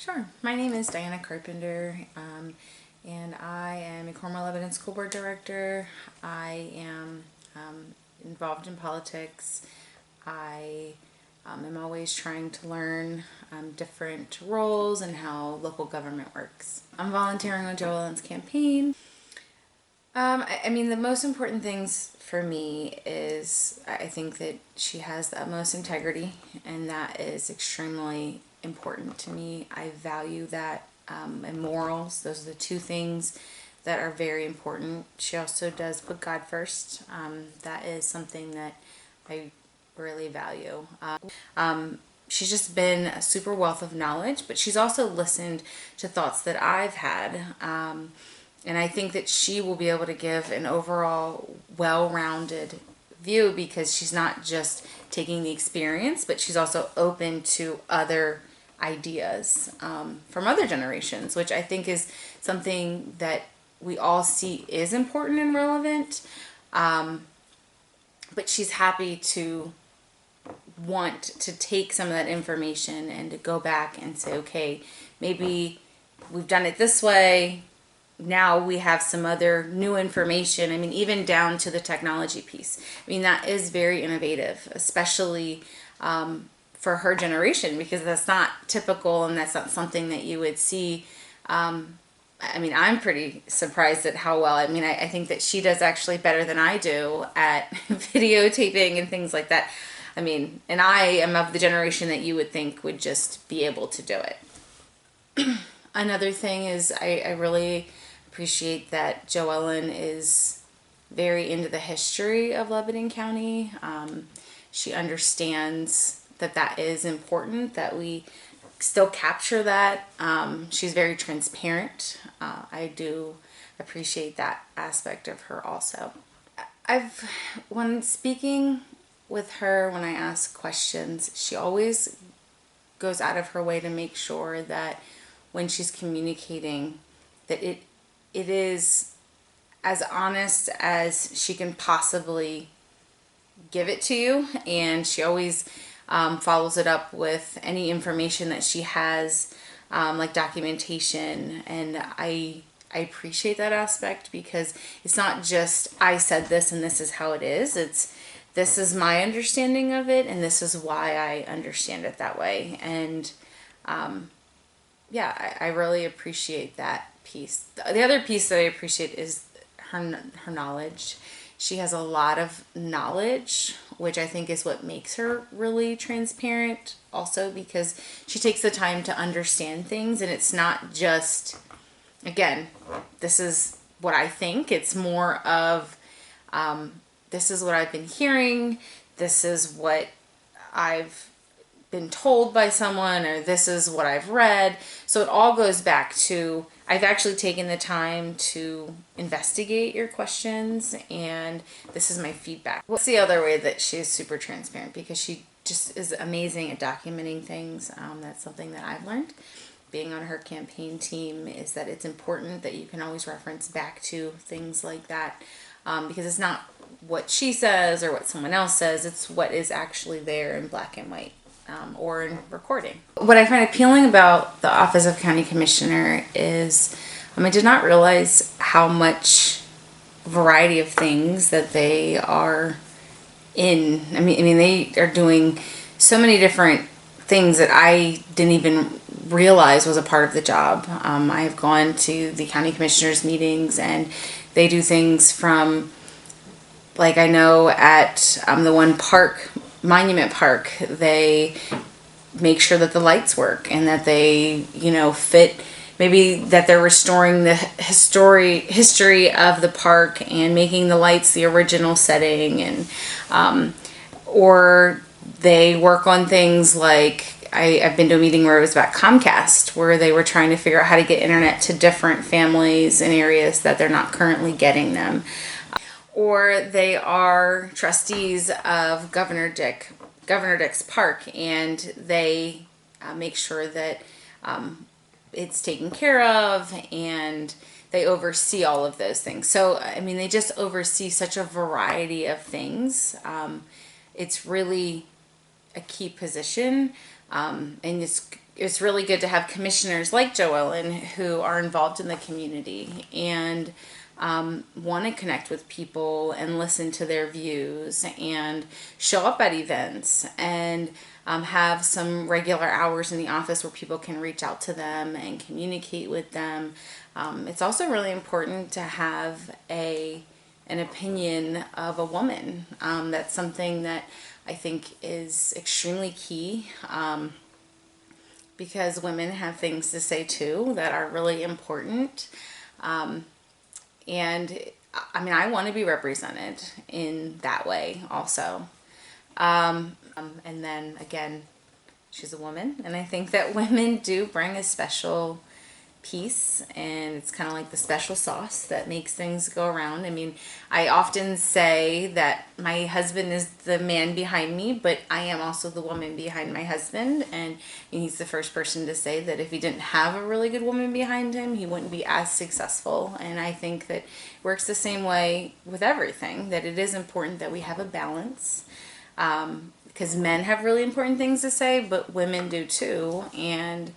Sure. My name is Diana Carpenter, and I am a Cornwall, Lebanon School Board Director. I am involved in politics. I am always trying to learn different roles and how local government works. I'm volunteering on Jo Ellen's campaign. The most important things for me is I think that she has the utmost integrity, and that is extremely important to me. I value that, and morals. Those are the two things that are very important. She also does put God first. That is something that I really value. She's just been a super wealth of knowledge, but she's also listened to thoughts that I've had. And I think that she will be able to give an overall well-rounded view, because she's not just taking the experience, but she's also open to other ideas from other generations, which I think is something that we all see is important and relevant. But she's happy to want to take some of that information and to go back and say, okay, maybe we've done it this way. Now we have some other new information. Even down to the technology piece. That is very innovative, especially for her generation, because that's not typical and that's not something that you would see. I'm pretty surprised at how well, I think that she does actually better than I do at videotaping and things like that. And I am of the generation that you would think would just be able to do it. Another thing is I really appreciate that Jo Ellen is very into the history of Lebanon County. She understands that that is important, that we still capture that. She's very transparent. I do appreciate that aspect of her also. When speaking with her, when I ask questions, she always goes out of her way to make sure that when she's communicating, that it is as honest as she can possibly give it to you, and she always follows it up with any information that she has, like documentation. And I appreciate that aspect, because it's not just I said this and this is how it is. It's this is my understanding of it, and this is why I understand it that way. And I really appreciate that piece. The other piece that I appreciate is her knowledge. She has a lot of knowledge, which I think is what makes her really transparent also, because she takes the time to understand things, and it's not just, again, this is what I think. It's more of, this is what I've been hearing, this is what I've been told by someone, or this is what I've read. So it all goes back to, I've actually taken the time to investigate your questions, and this is my feedback. What's the other way that she's super transparent? Because she just is amazing at documenting things. That's something that I've learned being on her campaign team, is that it's important that you can always reference back to things like that, because it's not what she says or what someone else says, it's what is actually there in black and white. Or in recording. What I find appealing about the Office of County Commissioner is I did not realize how much variety of things that they are in. They are doing so many different things that I didn't even realize was a part of the job. I have gone to the county commissioners meetings, and they do things from, like, I know at the one park, Monument Park, they make sure that the lights work, and that they, fit, maybe that they're restoring the history of the park and making the lights the original setting, and or they work on things like, I've been to a meeting where it was about Comcast, where they were trying to figure out how to get internet to different families in areas that they're not currently getting them. Or they are trustees of Governor Dick's Park, and they make sure that it's taken care of, and they oversee all of those things. So, they just oversee such a variety of things. It's really a key position, and it's really good to have commissioners like Jo Ellen who are involved in the community and want to connect with people and listen to their views and show up at events and have some regular hours in the office where people can reach out to them and communicate with them. It's also really important to have an opinion of a woman. That's something that I think is extremely key. Because women have things to say too that are really important. And I mean, I want to be represented in that way also. And then again, she's a woman, and I think that women do bring a special piece, and it's kind of like the special sauce that makes things go around. I mean, I often say that my husband is the man behind me, but I am also the woman behind my husband, and he's the first person to say that if he didn't have a really good woman behind him, he wouldn't be as successful. And I think that it works the same way with everything, that it is important that we have a balance, because men have really important things to say, but women do too. And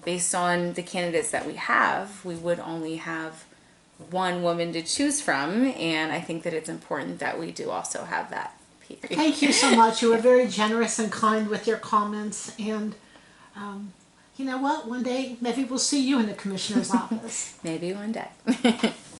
based on the candidates that we have, we would only have one woman to choose from, and I think that it's important that we do also have that. Thank you so much. You were very generous and kind with your comments, and you know what? One day maybe we'll see you in the commissioner's office. Maybe one day.